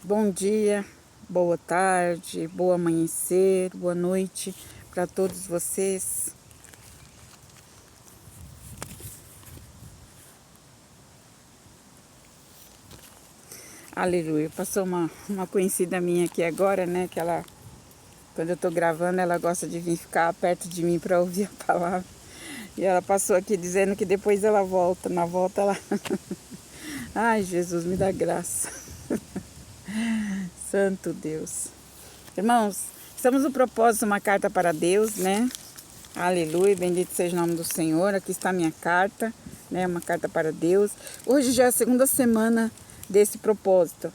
Bom dia, boa tarde, bom amanhecer, boa noite para todos vocês. Aleluia. Passou uma conhecida minha aqui agora, né? Que ela, quando eu tô gravando, ela gosta de vir ficar perto de mim para ouvir a palavra. E ela passou aqui dizendo que depois ela volta. Na volta ela... Ai, Jesus, me dá graça. Santo Deus. Irmãos, estamos no propósito, uma carta para Deus, né? Aleluia, bendito seja o nome do Senhor. Aqui está a minha carta, né? Uma carta para Deus. Hoje já é a segunda semana desse propósito,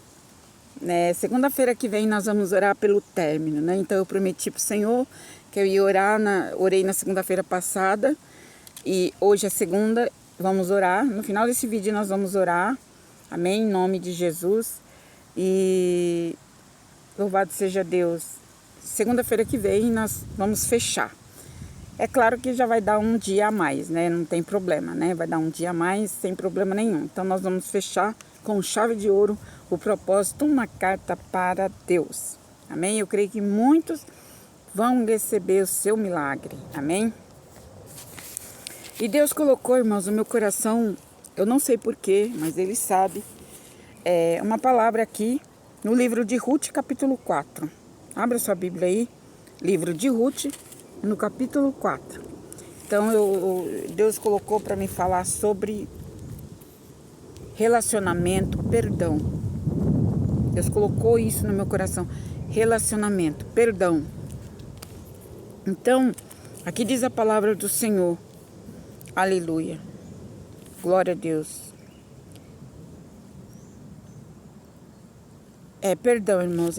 né? Segunda-feira que vem nós vamos orar pelo término, né? Então eu prometi para o Senhor que eu ia orar, orei na segunda-feira passada e hoje é segunda, vamos orar. No final desse vídeo nós vamos orar, amém? Em nome de Jesus. E louvado seja Deus. Segunda-feira que vem nós vamos fechar. É claro que já vai dar um dia a mais, né? Não tem problema, né? Vai dar um dia a mais sem problema nenhum. Então nós vamos fechar com chave de ouro o propósito, uma carta para Deus. Amém? Eu creio que muitos vão receber o seu milagre. Amém? E Deus colocou, irmãos, no meu coração, eu não sei porquê, mas Ele sabe, uma palavra aqui no livro de Ruth, capítulo 4. Abra sua Bíblia aí, livro de Ruth, no capítulo 4. Então, Deus colocou para me falar sobre relacionamento, perdão. Deus colocou isso no meu coração. Relacionamento, perdão. Então, aqui diz a palavra do Senhor. Aleluia. Glória a Deus. Perdão, irmãos.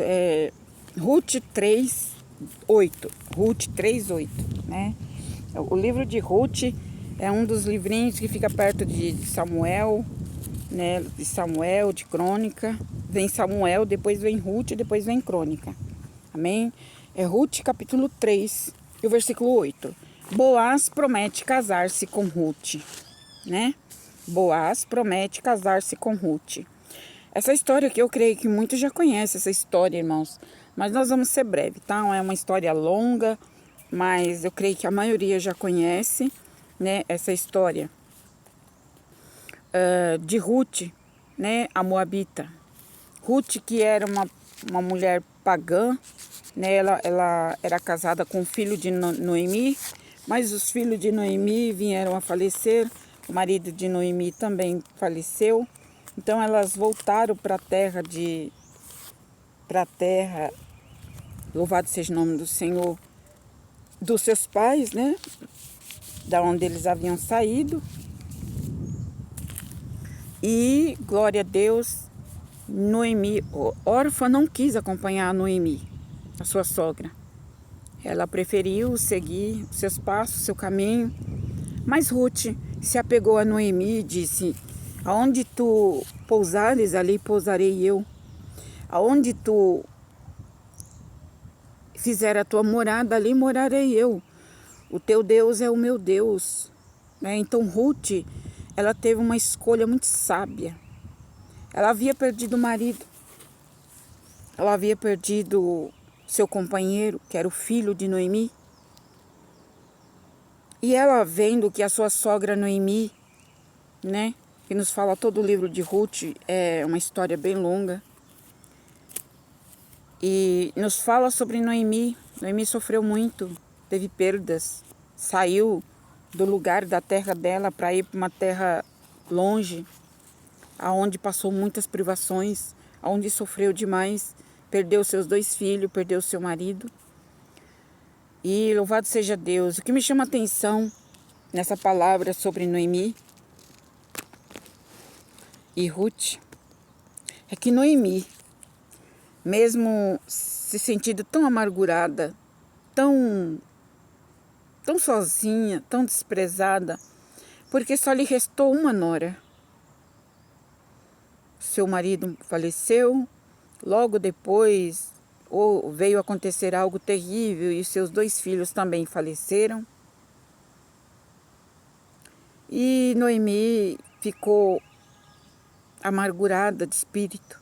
Ruth 3:8. Ruth 3:8, né? O livro de Ruth é um dos livrinhos que fica perto de Samuel, né? De Samuel, de Crônica. Vem Samuel, depois vem Ruth, depois vem Crônica. Amém? É Ruth capítulo 3 e o versículo 8. Boaz promete casar-se com Ruth, né? Boaz promete casar-se com Ruth. Essa história aqui eu creio que muitos já conhecem essa história, irmãos. Mas nós vamos ser breve, tá? É uma história longa, mas eu creio que a maioria já conhece, né? Essa história de Ruth, né? A Moabita. Ruth, que era uma mulher pagã, né? Ela era casada com o filho de Noemi, mas os filhos de Noemi vieram a falecer. O marido de Noemi também faleceu. Então elas voltaram para a terra, louvado seja o nome do Senhor, dos seus pais, né? Da onde eles haviam saído. E, glória a Deus, Noemi, órfã, não quis acompanhar Noemi, a sua sogra. Ela preferiu seguir seus passos, seu caminho. Mas Ruth se apegou a Noemi e disse: aonde tu pousares, ali pousarei eu. Aonde tu fizer a tua morada, ali morarei eu. O teu Deus é o meu Deus. Então Ruth, ela teve uma escolha muito sábia. Ela havia perdido o marido. Ela havia perdido seu companheiro, que era o filho de Noemi. E ela vendo que a sua sogra Noemi, né, que nos fala todo o livro de Ruth, é uma história bem longa. E nos fala sobre Noemi. Noemi sofreu muito, teve perdas, saiu do lugar da terra dela para ir para uma terra longe, aonde passou muitas privações, aonde sofreu demais, perdeu seus 2 filhos, perdeu seu marido. E louvado seja Deus. O que me chama a atenção nessa palavra sobre Noemi e Ruth é que Noemi, mesmo se sentindo tão amargurada, tão sozinha, tão desprezada, porque só lhe restou uma nora. Seu marido faleceu, logo depois veio acontecer algo terrível e seus 2 filhos também faleceram. E Noemi ficou amargurada de espírito.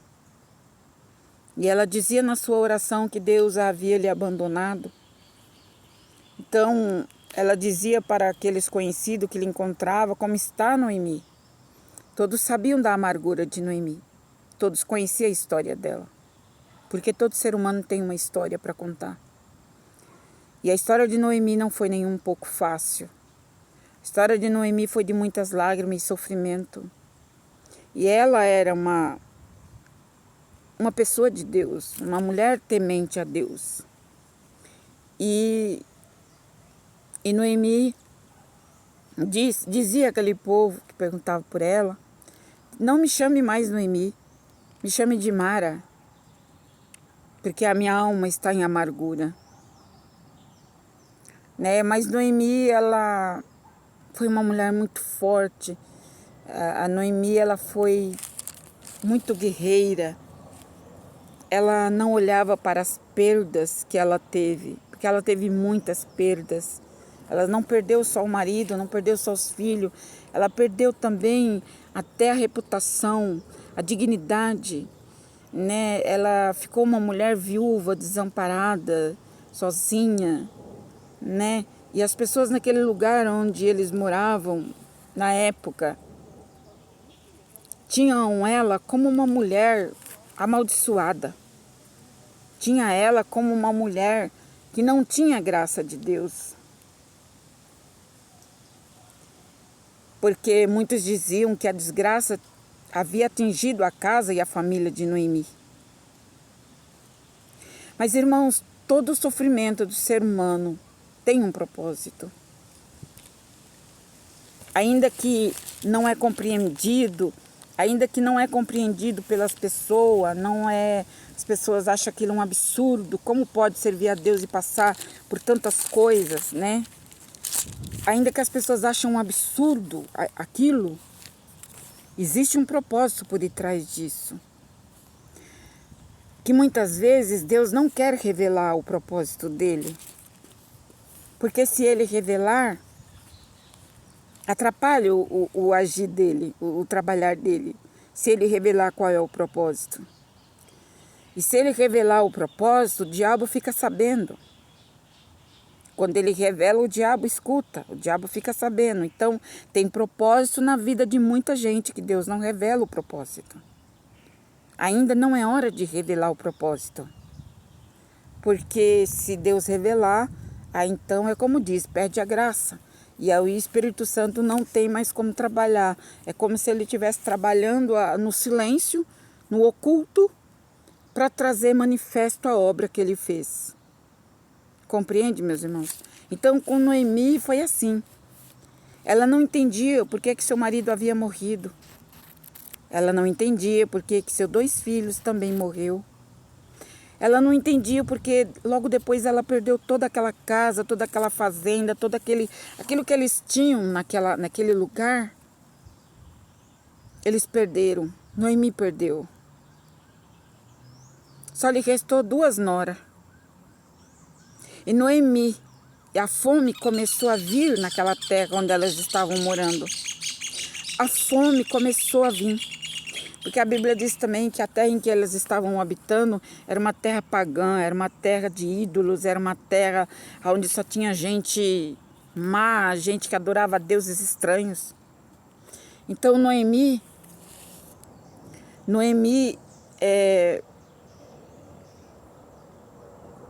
E ela dizia na sua oração que Deus a havia lhe abandonado. Então, ela dizia para aqueles conhecidos que lhe encontravam: como está Noemi? Todos sabiam da amargura de Noemi. Todos conheciam a história dela. Porque todo ser humano tem uma história para contar. E a história de Noemi não foi nem um pouco fácil. A história de Noemi foi de muitas lágrimas e sofrimento. E ela era uma pessoa de Deus, uma mulher temente a Deus. E Noemi dizia aquele povo que perguntava por ela: não me chame mais Noemi, me chame de Mara, porque a minha alma está em amargura. Né? Mas Noemi, ela foi uma mulher muito forte. A Noemi, ela foi muito guerreira. Ela não olhava para as perdas que ela teve, porque ela teve muitas perdas. Ela não perdeu só o marido, não perdeu só os filhos, ela perdeu também até a reputação, a dignidade, né? Ela ficou uma mulher viúva, desamparada, sozinha, né? E as pessoas naquele lugar onde eles moravam, na época, tinham ela como uma mulher amaldiçoada. Tinha ela como uma mulher que não tinha graça de Deus. Porque muitos diziam que a desgraça havia atingido a casa e a família de Noemi. Mas, irmãos, todo o sofrimento do ser humano tem um propósito. Ainda que não é compreendido, pelas pessoas, as pessoas acham aquilo um absurdo, como pode servir a Deus e passar por tantas coisas, né? Ainda que as pessoas acham um absurdo aquilo, existe um propósito por detrás disso. Que muitas vezes Deus não quer revelar o propósito dele. Porque se ele revelar, atrapalha o agir dele, o trabalhar dele. Se ele revelar qual é o propósito. E se ele revelar o propósito, o diabo fica sabendo. Quando ele revela, o diabo escuta, o diabo fica sabendo. Então, tem propósito na vida de muita gente que Deus não revela o propósito. Ainda não é hora de revelar o propósito. Porque se Deus revelar, aí então é como diz, perde a graça. E aí o Espírito Santo não tem mais como trabalhar. É como se ele estivesse trabalhando no silêncio, no oculto, para trazer manifesto a obra que ele fez. Compreende, meus irmãos? Então, com Noemi foi assim. Ela não entendia por que seu marido havia morrido. Ela não entendia por que seus 2 filhos também morreu. Ela não entendia porque logo depois ela perdeu toda aquela casa, toda aquela fazenda, aquilo que eles tinham naquele lugar. Eles perderam. Noemi perdeu. Só lhe restou 2 noras. E Noemi, a fome começou a vir naquela terra onde elas estavam morando. A fome começou a vir. Porque a Bíblia diz também que a terra em que elas estavam habitando era uma terra pagã, era uma terra de ídolos, era uma terra onde só tinha gente má, gente que adorava deuses estranhos. Então Noemi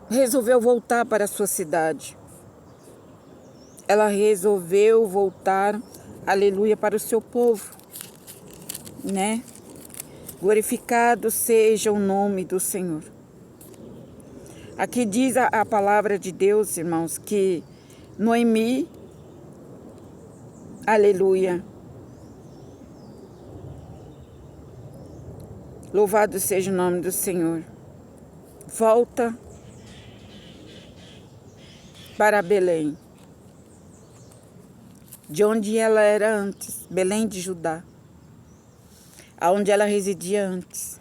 resolveu voltar para a sua cidade. Ela resolveu voltar, aleluia, para o seu povo, né? Glorificado seja o nome do Senhor. Aqui diz a palavra de Deus, irmãos, que Noemi, aleluia, louvado seja o nome do Senhor, volta para Belém, de onde ela era antes, Belém de Judá, aonde ela residia antes.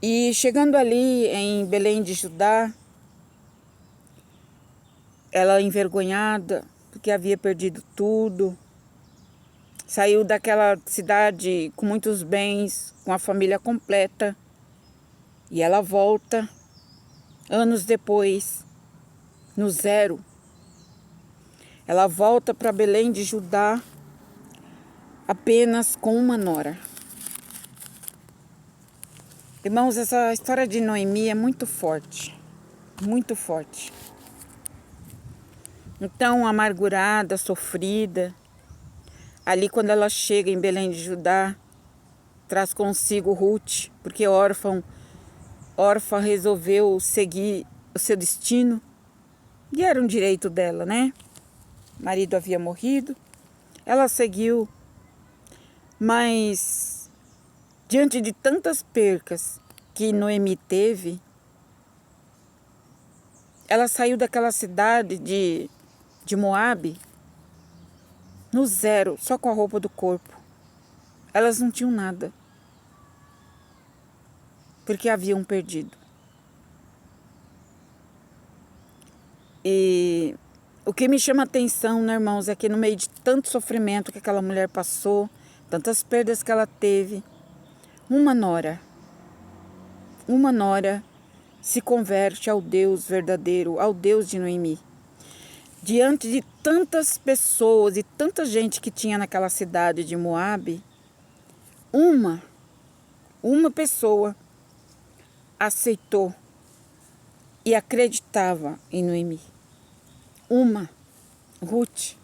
E chegando ali em Belém de Judá, ela envergonhada, porque havia perdido tudo, Saiu daquela cidade com muitos bens, com a família completa. E ela volta, anos depois, no zero. Ela volta para Belém de Judá apenas com uma nora. Irmãos, essa história de Noemi é muito forte. Muito forte. Então, amargurada, sofrida, ali quando ela chega em Belém de Judá, traz consigo Ruth, porque órfã resolveu seguir o seu destino, e era um direito dela, né? O marido havia morrido, ela seguiu, mas diante de tantas percas que Noemi teve, ela saiu daquela cidade de Moabe no zero, só com a roupa do corpo. Elas não tinham nada, porque haviam perdido. E o que me chama a atenção, né, irmãos, é que no meio de tanto sofrimento que aquela mulher passou, tantas perdas que ela teve, uma nora se converte ao Deus verdadeiro, ao Deus de Noemi. Diante de tantas pessoas e tanta gente que tinha naquela cidade de Moabe, uma pessoa aceitou e acreditava em Noemi. Ruth.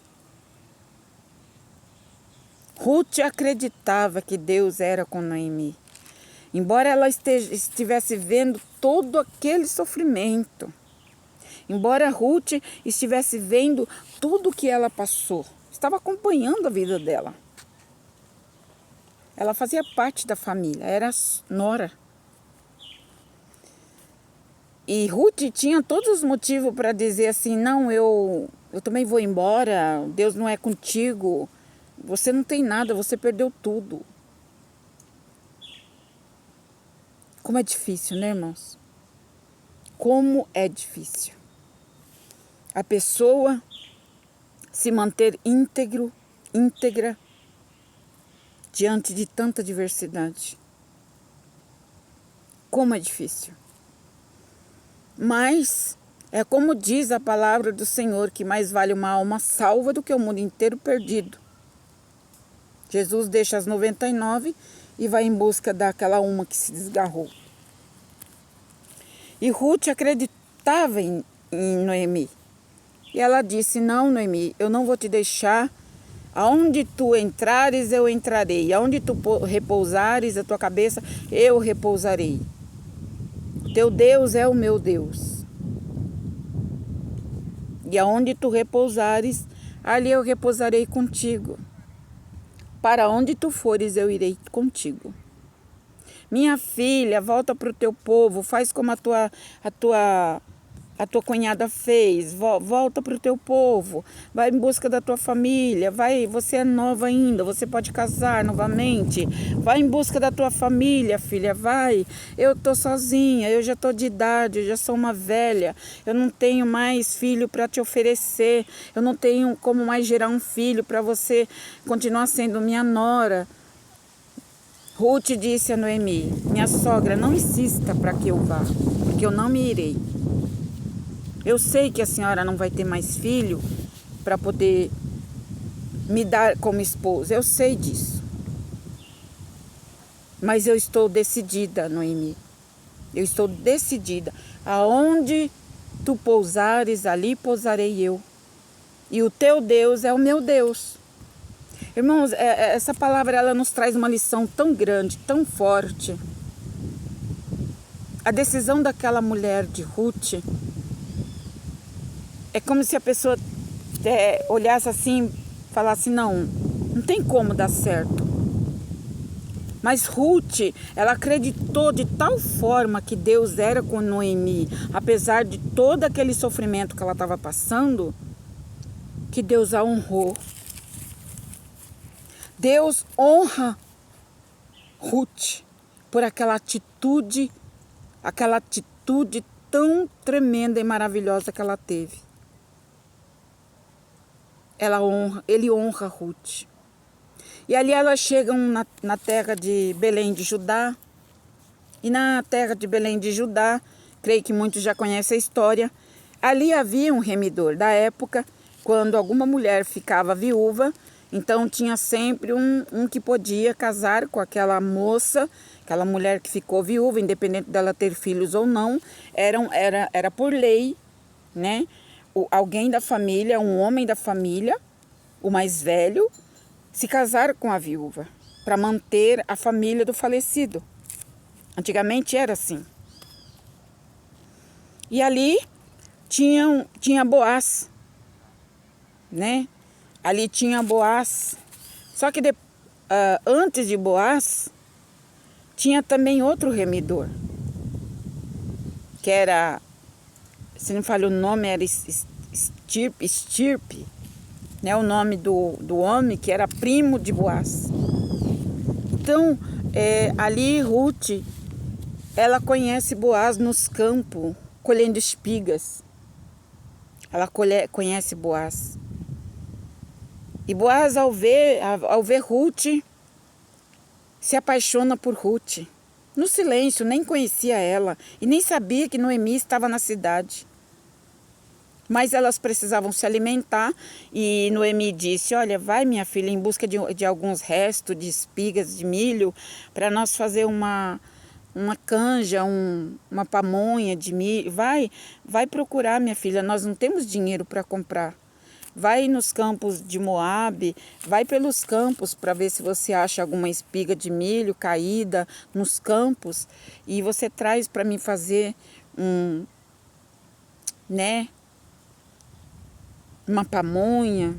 Ruth acreditava que Deus era com Noemi. Embora ela estivesse vendo todo aquele sofrimento. Embora Ruth estivesse vendo tudo que ela passou. Estava acompanhando a vida dela. Ela fazia parte da família, era nora. E Ruth tinha todos os motivos para dizer assim, não, eu também vou embora, Deus não é contigo, você não tem nada, você perdeu tudo. Como é difícil, né, irmãos? Como é difícil. A pessoa se manter íntegra, diante de tanta diversidade. Como é difícil. Mas é como diz a palavra do Senhor, que mais vale uma alma salva do que o mundo inteiro perdido. Jesus deixa as 99 e vai em busca daquela uma que se desgarrou. E Ruth acreditava em Noemi. E ela disse, não, Noemi, eu não vou te deixar. Aonde tu entrares, eu entrarei. Aonde tu repousares a tua cabeça, eu repousarei. Teu Deus é o meu Deus. E aonde tu repousares, ali eu repousarei contigo. Para onde tu fores, eu irei contigo. Minha filha, volta para o teu povo, faz como a tua cunhada fez, volta para o teu povo, vai em busca da tua família, você é nova ainda, você pode casar novamente, vai em busca da tua família, filha, vai. Eu estou sozinha, eu já estou de idade, eu já sou uma velha, eu não tenho mais filho para te oferecer, eu não tenho como mais gerar um filho para você continuar sendo minha nora. Ruth disse a Noemi, minha sogra, não insista para que eu vá, porque eu não me irei. Eu sei que a senhora não vai ter mais filho para poder me dar como esposa. Eu sei disso. Mas eu estou decidida, Noemi. Eu estou decidida. Aonde tu pousares, ali pousarei eu. E o teu Deus é o meu Deus. Irmãos, essa palavra ela nos traz uma lição tão grande, tão forte. A decisão daquela mulher de Ruth é como se a pessoa olhasse assim, falasse, não tem como dar certo. Mas Ruth, ela acreditou de tal forma que Deus era com Noemi, apesar de todo aquele sofrimento que ela estava passando, que Deus a honrou. Deus honra Ruth por aquela atitude tão tremenda e maravilhosa que ela teve. Ele honra Ruth. E ali elas chegam na terra de Belém de Judá. E na terra de Belém de Judá, creio que muitos já conhecem a história, ali havia um remidor da época, quando alguma mulher ficava viúva, então tinha sempre um que podia casar com aquela moça, aquela mulher que ficou viúva, independente dela ter filhos ou não, era por lei, né? Alguém da família, um homem da família, o mais velho, se casar com a viúva, para manter a família do falecido. Antigamente era assim. E ali tinha Boaz, né? Ali tinha Boaz. Só que antes de Boaz, tinha também outro remidor. Que era, se não falha o nome, era Estirpe, né? O nome do homem que era primo de Boaz. Então, ali Ruth, ela conhece Boaz nos campos, colhendo espigas. Ela conhece Boaz. E Boaz, ao ver Ruth, se apaixona por Ruth. No silêncio, nem conhecia ela e nem sabia que Noemi estava na cidade. Mas elas precisavam se alimentar e Noemi disse, olha, vai minha filha em busca de alguns restos de espigas de milho para nós fazer uma canja, uma pamonha de milho. Vai procurar, minha filha, nós não temos dinheiro para comprar. Vai nos campos de Moabe, vai pelos campos para ver se você acha alguma espiga de milho caída nos campos e você traz para mim fazer uma pamonha,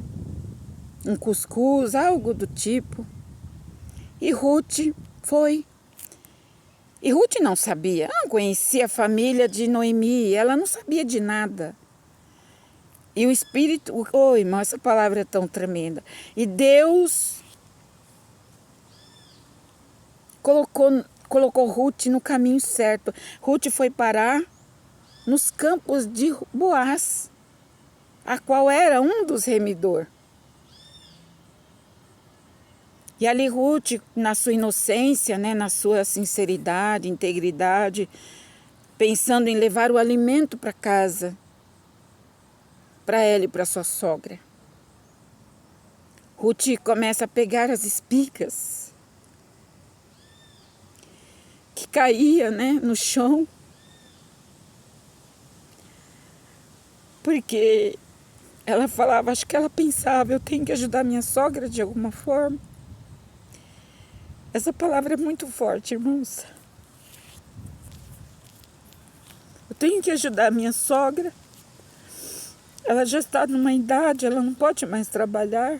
um cuscuz, algo do tipo. E Ruth foi. E Ruth não sabia, não conhecia a família de Noemi, ela não sabia de nada. E o Espírito, irmão, essa palavra é tão tremenda. E Deus colocou Ruth no caminho certo. Ruth foi parar nos campos de Boaz, a qual era um dos remidor. E ali Ruth, na sua inocência, né, na sua sinceridade, integridade, pensando em levar o alimento para casa, para ela e para sua sogra. Ruth começa a pegar as espigas que caía, né, no chão, porque ela falava, acho que ela pensava, eu tenho que ajudar minha sogra de alguma forma. Essa palavra é muito forte, irmãos. Eu tenho que ajudar minha sogra. Ela já está numa idade, ela não pode mais trabalhar.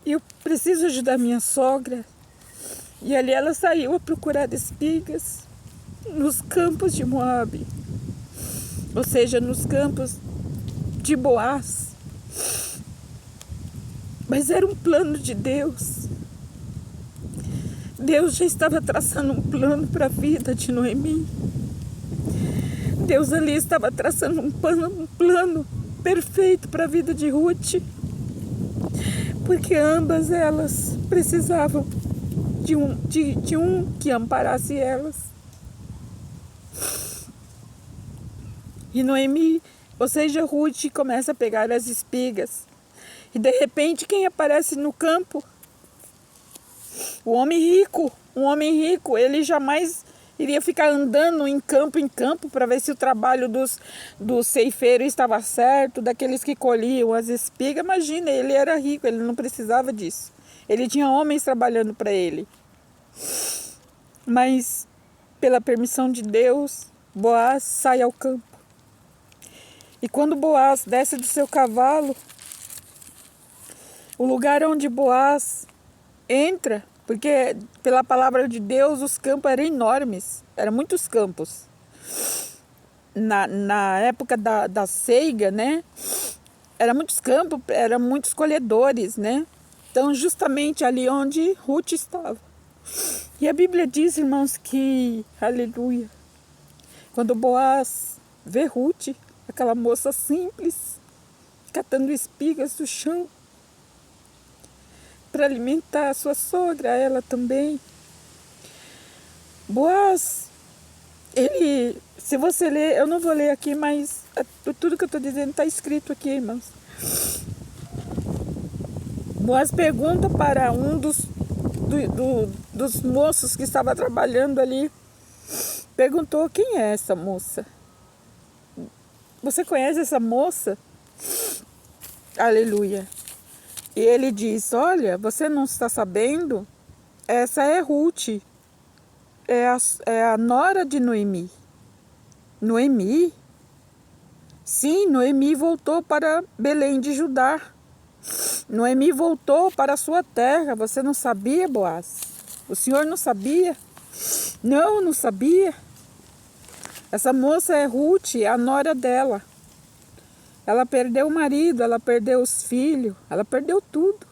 E eu preciso ajudar minha sogra. E ali ela saiu a procurar espigas nos campos de Moabe. Ou seja, nos campos de Boaz. Mas era um plano de Deus. Deus já estava traçando um plano para a vida de Noemi. Deus ali estava traçando um plano perfeito para a vida de Ruth. Porque ambas elas precisavam de um que amparasse elas. E Noemi, ou seja, Ruth começa a pegar as espigas. E de repente quem aparece no campo? O homem rico. Um homem rico, ele jamais iria ficar andando em campo para ver se o trabalho dos ceifeiros estava certo, daqueles que colhiam as espigas. Imagina, ele era rico, ele não precisava disso. Ele tinha homens trabalhando para ele. Mas, pela permissão de Deus, Boaz sai ao campo. E quando Boaz desce do seu cavalo, o lugar onde Boaz entra, porque pela palavra de Deus os campos eram enormes, eram muitos campos. Na época da ceiga, né? Eram muitos campos, eram muitos colhedores, né? Então, justamente ali onde Ruth estava. E a Bíblia diz, irmãos, que, aleluia, quando Boaz vê Ruth, aquela moça simples, catando espigas do chão, para alimentar a sua sogra, ela também. Boaz, ele, se você ler, eu não vou ler aqui, mas tudo que eu estou dizendo está escrito aqui, irmãos. Boaz pergunta para um dos moços que estava trabalhando ali, perguntou: quem é essa moça? Você conhece essa moça? Aleluia. E ele diz: olha, você não está sabendo? Essa é Ruth, é a nora de Noemi. Noemi? Sim, Noemi voltou para Belém de Judá. Noemi voltou para a sua terra. Você não sabia, Boaz? O senhor não sabia? Não, não sabia. Essa moça é Ruth, a nora dela. Ela perdeu o marido, ela perdeu os filhos, ela perdeu tudo.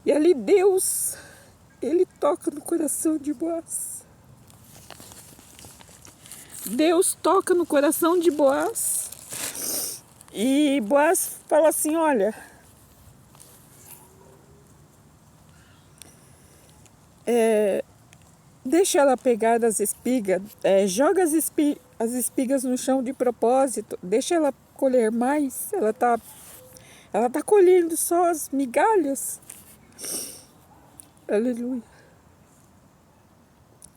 E ali Deus, ele toca no coração de Boaz. Deus toca no coração de Boaz. E Boaz fala assim: olha, deixa ela pegar das espigas, joga as espigas no chão de propósito, deixa ela colher mais, ela tá colhendo só as migalhas. Aleluia.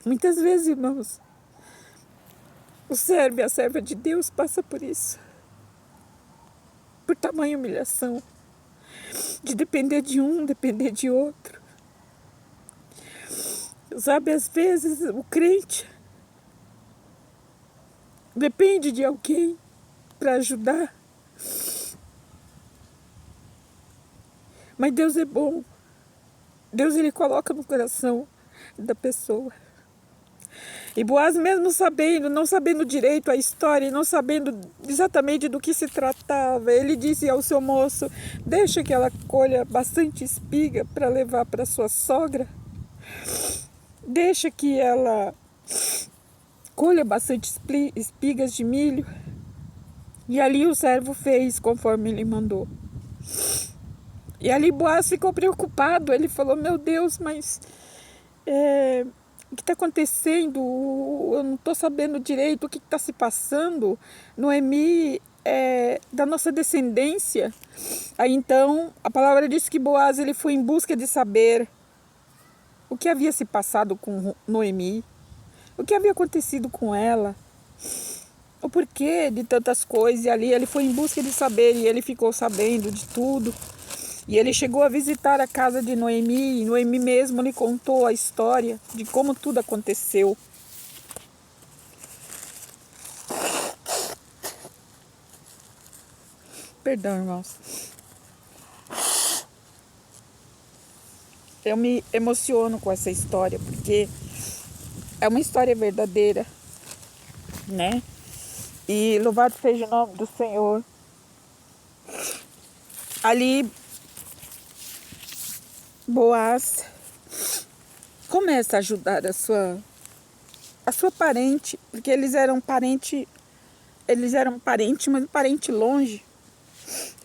Muitas vezes, irmãos, o servo e a serva de Deus passa por isso, por tamanha humilhação, de depender de um, depender de outro. Sabe, às vezes o crente depende de alguém para ajudar. Mas Deus é bom. Deus, ele coloca no coração da pessoa. E Boaz, mesmo sabendo, não sabendo direito a história, não sabendo exatamente do que se tratava, ele disse ao seu moço: deixa que ela colha bastante espiga para levar para sua sogra. Deixa que ela colha bastante espigas de milho. E ali o servo fez conforme ele mandou. E ali Boaz ficou preocupado. Ele falou: meu Deus, mas o que está acontecendo? Eu não estou sabendo direito o que está se passando. Noemi é da nossa descendência. Aí então a palavra diz que Boaz, ele foi em busca de saber o que havia se passado com Noemi, o que havia acontecido com ela, o porquê de tantas coisas. E ali ele foi em busca de saber, e ele ficou sabendo de tudo. E ele chegou a visitar a casa de Noemi, e Noemi mesmo lhe contou a história de como tudo aconteceu. Perdão, irmãos. Eu me emociono com essa história, porque é uma história verdadeira, né? E louvado seja o nome do Senhor. Ali Boaz começa a ajudar a sua parente, porque eles eram parente, mas um parente longe.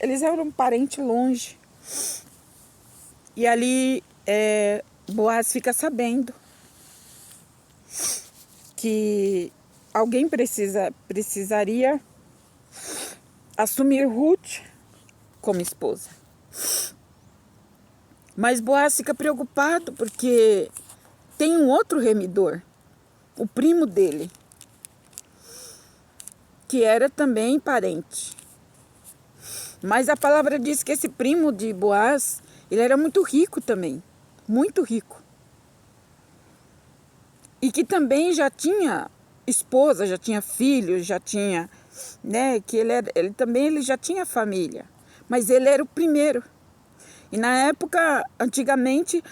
Eles eram um parente longe. E ali Boaz fica sabendo que alguém precisaria assumir Ruth como esposa. Mas Boaz fica preocupado porque tem um outro remidor, o primo dele, que era também parente. Mas a palavra diz que esse primo de Boaz, ele era muito rico também, muito rico. E que também já tinha esposa, já tinha filhos, já tinha, né, que ele já tinha família, mas ele era o primeiro. E na época, antigamente,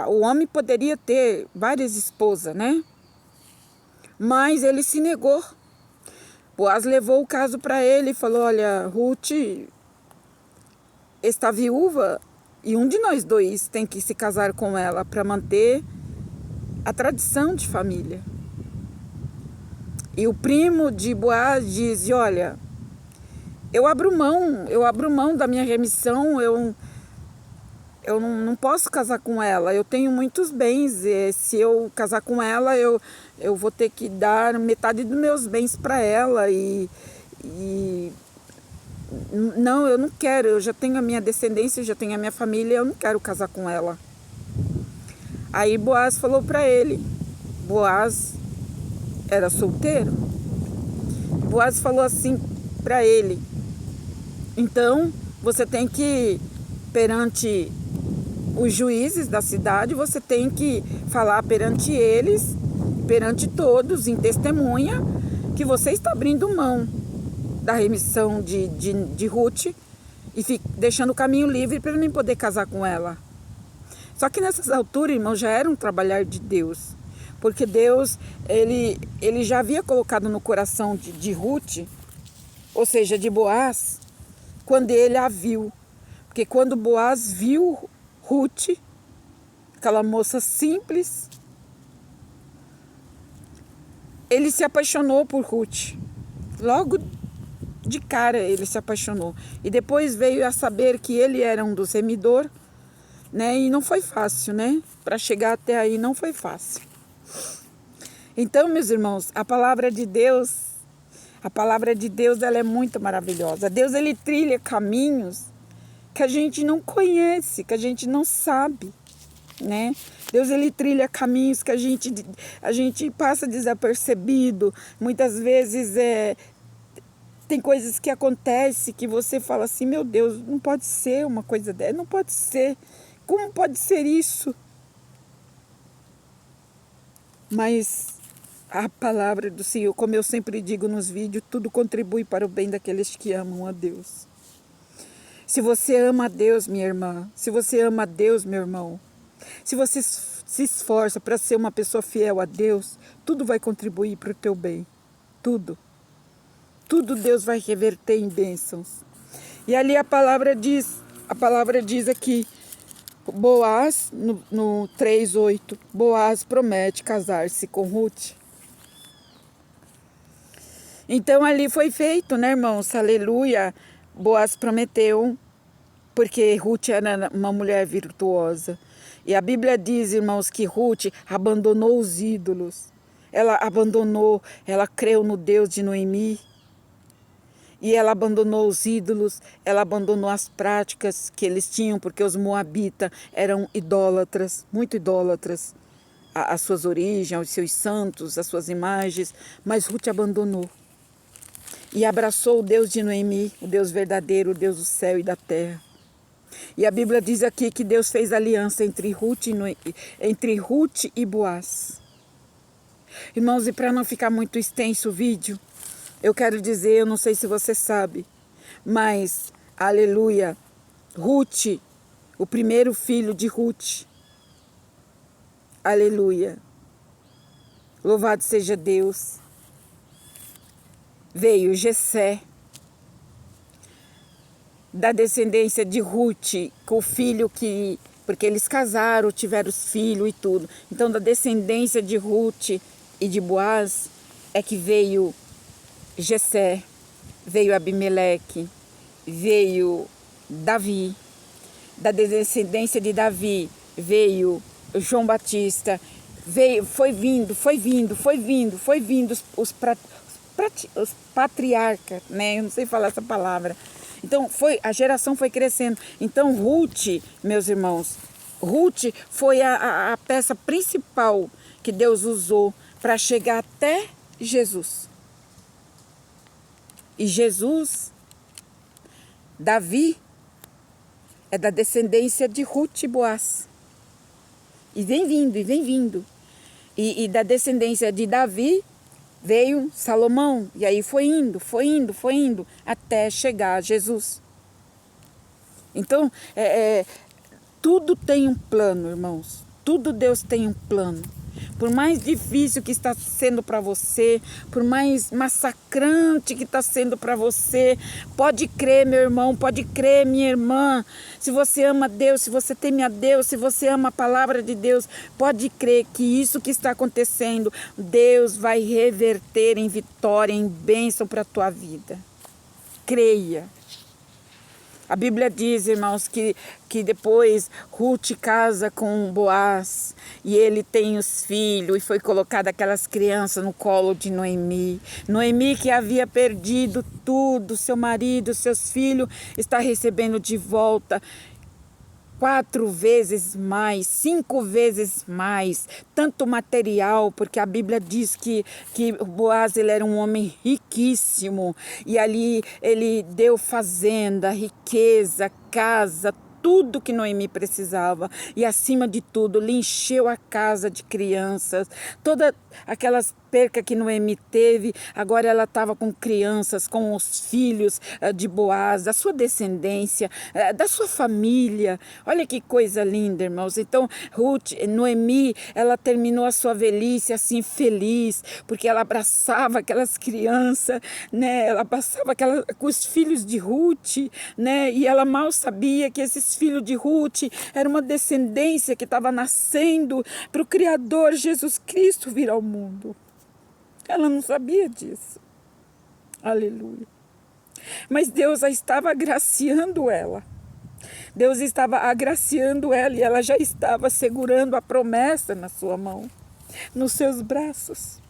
o homem poderia ter várias esposas, né? Mas ele se negou. Boaz levou o caso para ele e falou: olha, Ruth está viúva e um de nós dois tem que se casar com ela para manter a tradição de família. E o primo de Boaz diz: olha, eu abro mão da minha remissão, eu não posso casar com ela, eu tenho muitos bens, e se eu casar com ela, eu vou ter que dar metade dos meus bens para ela, e não, eu não quero, eu já tenho a minha descendência, eu já tenho a minha família, eu não quero casar com ela. Aí Boaz falou para ele, Boaz era solteiro, Boaz falou assim para ele, então você tem que, perante os juízes da cidade, você tem que falar perante eles, perante todos, em testemunha, que você está abrindo mão da remissão de Ruth e deixando o caminho livre para mim poder casar com ela. Só que nessas alturas, irmão, já era um trabalhar de Deus, porque Deus, ele já havia colocado no coração de Ruth, ou seja, de Boaz, quando ele a viu. Porque quando Boaz viu Ruth, aquela moça simples, ele se apaixonou por Ruth. Logo de cara ele se apaixonou. E depois veio a saber que ele era um dos remidores, né? E não foi fácil, né? Para chegar até aí não foi fácil. Então, meus irmãos, a palavra de Deus, ela é muito maravilhosa. Deus, ele trilha caminhos que a gente não conhece, que a gente não sabe, né? Deus, ele trilha caminhos que a gente passa desapercebido. Muitas vezes tem coisas que acontecem que você fala assim, meu Deus, não pode ser uma coisa dessa, não pode ser. Como pode ser isso? Mas a palavra do Senhor, como eu sempre digo nos vídeos, tudo contribui para o bem daqueles que amam a Deus. Se você ama a Deus, minha irmã, se você ama a Deus, meu irmão, se você se esforça para ser uma pessoa fiel a Deus, tudo vai contribuir para o teu bem. Tudo. Tudo Deus vai reverter em bênçãos. E ali a palavra diz aqui, Boaz, no 3:8, Boaz promete casar-se com Ruth. Então ali foi feito, né, irmãos? Aleluia. Boaz prometeu, porque Ruth era uma mulher virtuosa. E a Bíblia diz, irmãos, que Ruth abandonou os ídolos. Ela abandonou, ela creu no Deus de Noemi. E ela abandonou os ídolos, ela abandonou as práticas que eles tinham, porque os moabitas eram idólatras, muito idólatras. As suas origens, os seus santos, as suas imagens. Mas Ruth abandonou. E abraçou o Deus de Noemi, o Deus verdadeiro, o Deus do céu e da terra. E a Bíblia diz aqui que Deus fez aliança entre Ruth e Boaz. Irmãos, e para não ficar muito extenso o vídeo, eu quero dizer, eu não sei se você sabe, mas, aleluia, Ruth, o primeiro filho de Ruth, aleluia, louvado seja Deus, veio Jessé, da descendência de Ruth, com o filho porque eles casaram, tiveram os filhos e tudo. Então, da descendência de Ruth e de Boaz, é que veio Jessé, veio Abimeleque, veio Davi. Da descendência de Davi, veio João Batista, foi vindo os patriarcas, né? Eu não sei falar essa palavra. Então, a geração foi crescendo. Então, Ruth, meus irmãos, Ruth foi a peça principal que Deus usou para chegar até Jesus. E Jesus, Davi, é da descendência de Ruth e Boaz. E vem vindo. E da descendência de Davi, veio Salomão, e aí foi indo, até chegar a Jesus. Então, tudo tem um plano, irmãos. Tudo Deus tem um plano. Por mais difícil que está sendo para você, por mais massacrante que está sendo para você, pode crer, meu irmão, pode crer, minha irmã. Se você ama Deus, se você teme a Deus, se você ama a palavra de Deus, pode crer que isso que está acontecendo, Deus vai reverter em vitória, em bênção para a tua vida. Creia. A Bíblia diz, irmãos, que depois Ruth casa com Boaz e ele tem os filhos e foi colocada aquelas crianças no colo de Noemi. Noemi, que havia perdido tudo, seu marido, seus filhos, está recebendo de volta 4 vezes mais, 5 vezes mais, tanto material, porque a Bíblia diz que Boaz ele era um homem riquíssimo, e ali ele deu fazenda, riqueza, casa, tudo que Noemi precisava, e acima de tudo, lhe encheu a casa de crianças, todas aquelas perca que Noemi teve, agora ela estava com crianças, com os filhos de Boaz, da sua descendência, da sua família. Olha que coisa linda, irmãos. Então, Noemi, ela terminou a sua velhice assim feliz, porque ela abraçava aquelas crianças, né? Ela abraçava com os filhos de Ruth, né? E ela mal sabia que esses filhos de Ruth eram uma descendência que estava nascendo para o Criador Jesus Cristo vir ao mundo. Ela não sabia disso. Aleluia. Mas Deus já estava agraciando ela. Deus estava agraciando ela e ela já estava segurando a promessa na sua mão, nos seus braços.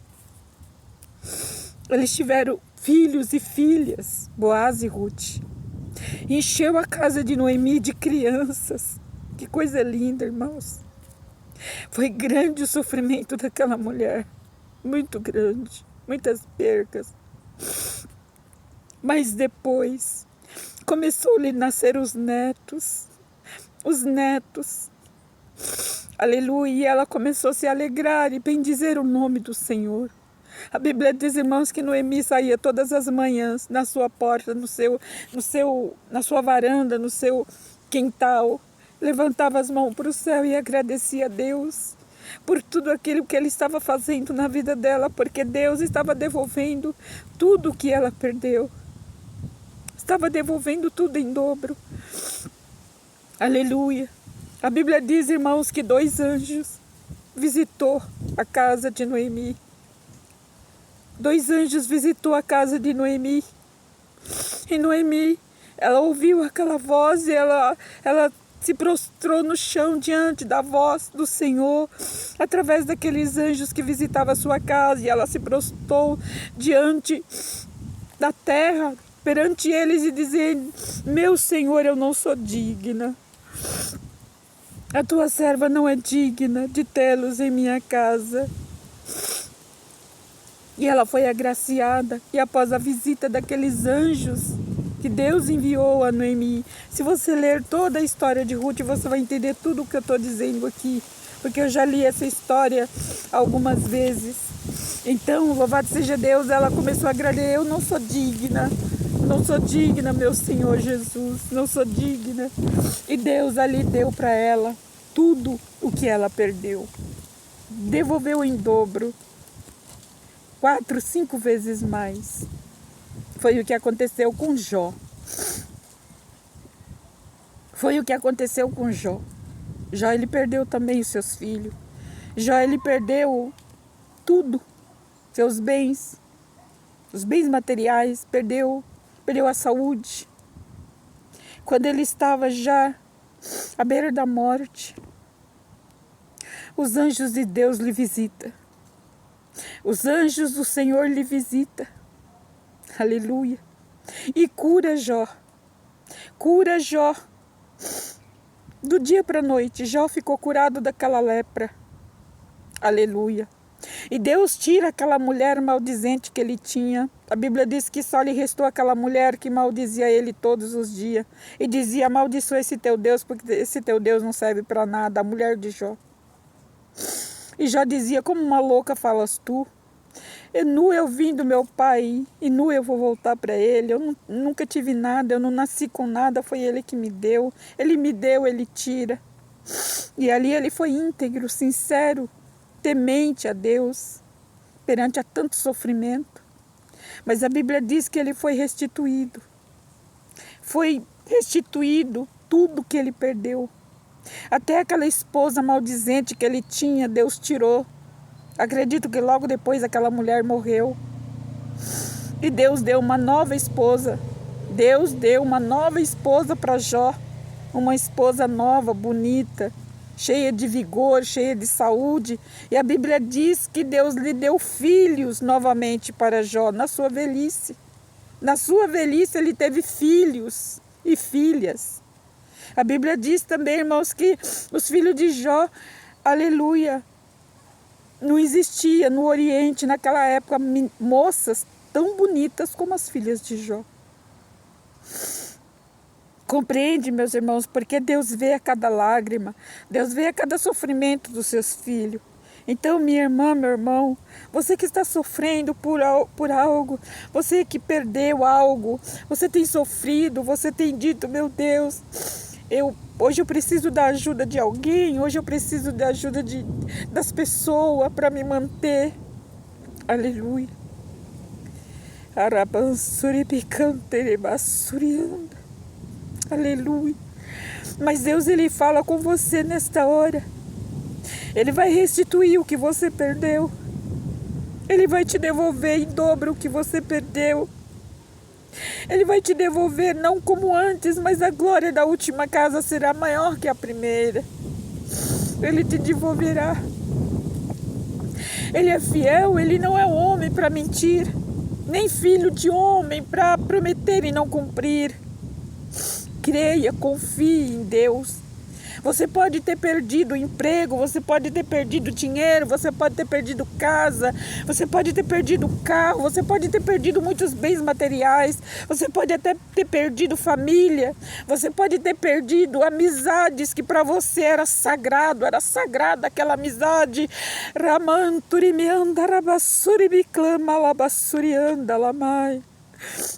Eles tiveram filhos e filhas, Boaz e Ruth. Encheu a casa de Noemi de crianças. Que coisa linda, irmãos. Foi grande o sofrimento daquela mulher. Muito grande, muitas percas. Mas depois começou-lhe a nascer os netos. Aleluia, e ela começou a se alegrar e bendizer o nome do Senhor. A Bíblia diz, irmãos, que Noemi saía todas as manhãs na sua porta, na sua varanda, no seu quintal, levantava as mãos para o céu e agradecia a Deus por tudo aquilo que ele estava fazendo na vida dela, porque Deus estava devolvendo tudo o que ela perdeu. Estava devolvendo tudo em dobro. Aleluia. A Bíblia diz, irmãos, que 2 anjos visitou a casa de Noemi. 2 anjos visitou a casa de Noemi. E Noemi, ela ouviu aquela voz e ela se prostrou no chão diante da voz do Senhor, através daqueles anjos que visitavam a sua casa, e ela se prostrou diante da terra, perante eles, e dizendo: meu Senhor, eu não sou digna, a tua serva não é digna de tê-los em minha casa. E ela foi agraciada, e após a visita daqueles anjos que Deus enviou a Noemi, se você ler toda a história de Ruth, você vai entender tudo o que eu estou dizendo aqui, porque eu já li essa história algumas vezes. Então, louvado seja Deus, ela começou a agradecer: eu não sou digna, meu Senhor Jesus, não sou digna. E Deus ali deu para ela tudo o que ela perdeu, devolveu em dobro, 4, 5 vezes mais. Foi o que aconteceu com Jó. Foi o que aconteceu com Jó. Jó, ele perdeu também os seus filhos. Jó, ele perdeu tudo. Seus bens, os bens materiais, perdeu a saúde. Quando ele estava já à beira da morte, os anjos de Deus lhe visitam. Os anjos do Senhor lhe visitam. Aleluia. E cura Jó. Cura Jó. Do dia para a noite, Jó ficou curado daquela lepra. Aleluia. E Deus tira aquela mulher maldizente que ele tinha. A Bíblia diz que só lhe restou aquela mulher que maldizia ele todos os dias. E dizia: amaldiçoa esse teu Deus, porque esse teu Deus não serve para nada. A mulher de Jó. E Jó dizia: como uma louca falas tu? E nu eu vim do meu pai, e nu eu vou voltar para ele. Eu nunca tive nada, eu não nasci com nada, foi ele que me deu. Ele me deu, ele tira. E ali ele foi íntegro, sincero, temente a Deus, perante a tanto sofrimento. Mas a Bíblia diz que ele foi restituído. Foi restituído tudo que ele perdeu. Até aquela esposa maldizente que ele tinha, Deus tirou. Acredito que logo depois aquela mulher morreu. E Deus deu uma nova esposa, Deus deu uma nova esposa para Jó, uma esposa nova, bonita, cheia de vigor, cheia de saúde. E a Bíblia diz que Deus lhe deu filhos novamente para Jó, na sua velhice. Na sua velhice ele teve filhos e filhas. A Bíblia diz também, irmãos, que os filhos de Jó, aleluia, não existia no Oriente, naquela época, moças tão bonitas como as filhas de Jó. Compreende, meus irmãos, porque Deus vê a cada lágrima, Deus vê a cada sofrimento dos seus filhos. Então, minha irmã, meu irmão, você que está sofrendo por algo, você que perdeu algo, você tem sofrido, você tem dito, meu Deus, hoje eu preciso da ajuda de alguém, hoje eu preciso da ajuda das pessoas para me manter. Aleluia. Aleluia. Mas Deus, Ele fala com você nesta hora. Ele vai restituir o que você perdeu. Ele vai te devolver em dobro o que você perdeu. Ele vai te devolver não como antes, mas a glória da última casa será maior que a primeira. Ele te devolverá. Ele é fiel, Ele não é homem para mentir, nem filho de homem para prometer e não cumprir. Creia, confie em Deus. Você pode ter perdido o emprego, você pode ter perdido dinheiro, você pode ter perdido casa, você pode ter perdido carro, você pode ter perdido muitos bens materiais, você pode até ter perdido família, você pode ter perdido amizades que para você era sagrada aquela amizade.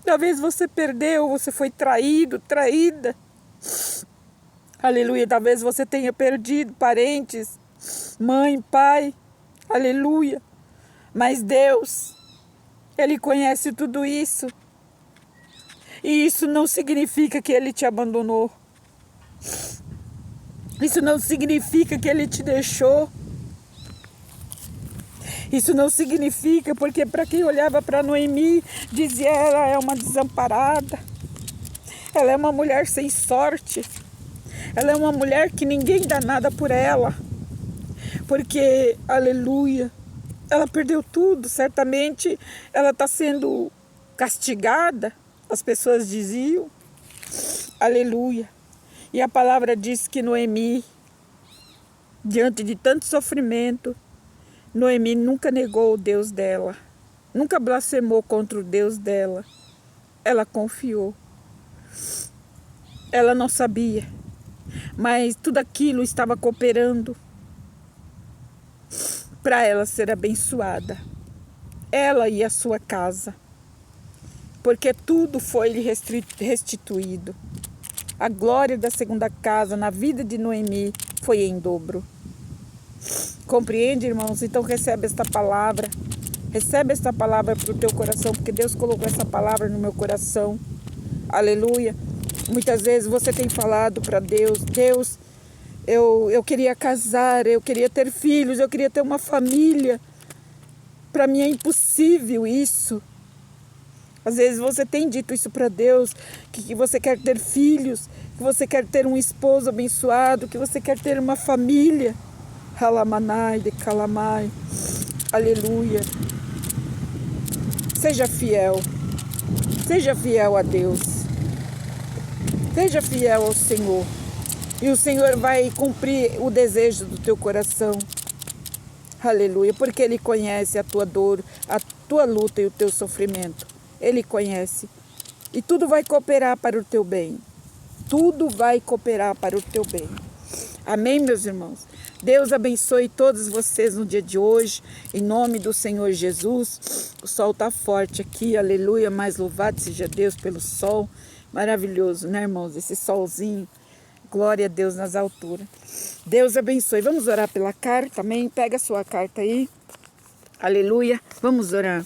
Talvez você perdeu, você foi traído, traída. Aleluia, talvez você tenha perdido parentes, mãe, pai, aleluia. Mas Deus, Ele conhece tudo isso. E isso não significa que Ele te abandonou. Isso não significa que Ele te deixou. Isso não significa, porque para quem olhava para Noemi, dizia ela é uma desamparada. Ela é uma mulher sem sorte. Ela é uma mulher que ninguém dá nada por ela. Porque, aleluia, ela perdeu tudo. Certamente ela está sendo castigada. As pessoas diziam. Aleluia. E a palavra diz que Noemi, diante de tanto sofrimento, Noemi nunca negou o Deus dela. Nunca blasfemou contra o Deus dela. Ela confiou. Ela não sabia. Mas tudo aquilo estava cooperando para ela ser abençoada. Ela e a sua casa. Porque tudo foi lhe restituído. A glória da segunda casa na vida de Noemi foi em dobro. Compreende, irmãos? Então recebe esta palavra. Recebe esta palavra para o teu coração, porque Deus colocou essa palavra no meu coração. Aleluia. Muitas vezes você tem falado para Deus, Deus, eu queria casar, eu queria ter filhos, eu queria ter uma família. Para mim é impossível isso. Às vezes você tem dito isso para Deus, que você quer ter filhos, que você quer ter um esposo abençoado, que você quer ter uma família. Halamanai de Kalamai. Aleluia. Seja fiel. Seja fiel a Deus. Seja fiel ao Senhor. E o Senhor vai cumprir o desejo do teu coração. Aleluia. Porque Ele conhece a tua dor, a tua luta e o teu sofrimento. Ele conhece. E tudo vai cooperar para o teu bem. Tudo vai cooperar para o teu bem. Amém, meus irmãos? Deus abençoe todos vocês no dia de hoje, em nome do Senhor Jesus. O sol está forte aqui, aleluia, mas louvado seja Deus pelo sol. Maravilhoso, né, irmãos? Esse solzinho, glória a Deus nas alturas. Deus abençoe. Vamos orar pela carta também. Pega a sua carta aí, aleluia. Vamos orar.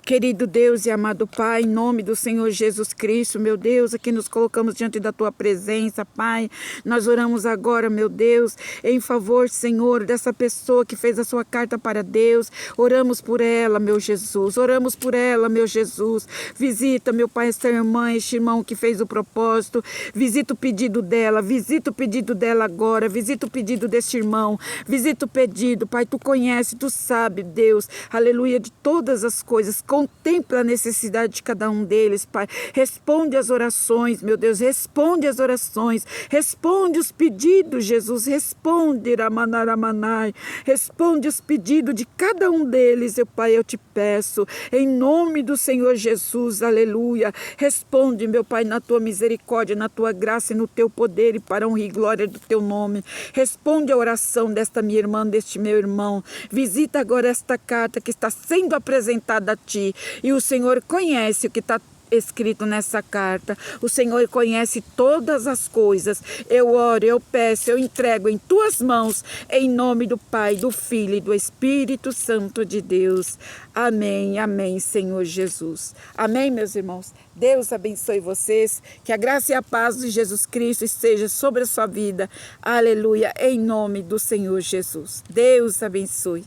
Querido Deus e amado Pai, em nome do Senhor Jesus Cristo, meu Deus, aqui nos colocamos diante da Tua presença, Pai. Nós oramos agora, meu Deus, em favor, Senhor, dessa pessoa que fez a sua carta para Deus. Oramos por ela, meu Jesus. Oramos por ela, meu Jesus. Visita, meu Pai, esta irmã, este irmão que fez o propósito. Visita o pedido dela. Visita o pedido dela agora. Visita o pedido deste irmão. Visita o pedido, Pai. Tu conhece, tu sabe, Deus. Aleluia, de todas as coisas. Contempla a necessidade de cada um deles, Pai. Responde as orações, meu Deus. Responde as orações. Responde os pedidos, Jesus. Responde, Ramanaramanai. Responde os pedidos de cada um deles, meu Pai, eu te peço. Em nome do Senhor Jesus, aleluia. Responde, meu Pai, na tua misericórdia, na tua graça e no teu poder e para a honra e glória do teu nome. Responde a oração desta minha irmã, deste meu irmão. Visita agora esta carta que está sendo apresentada a ti. E o Senhor conhece o que está escrito nessa carta. O Senhor conhece todas as coisas. Eu oro, eu peço, eu entrego em tuas mãos, em nome do Pai, do Filho e do Espírito Santo de Deus. Amém, amém, Senhor Jesus. Amém, meus irmãos. Deus abençoe vocês. Que a graça e a paz de Jesus Cristo esteja sobre a sua vida. Aleluia, em nome do Senhor Jesus. Deus abençoe.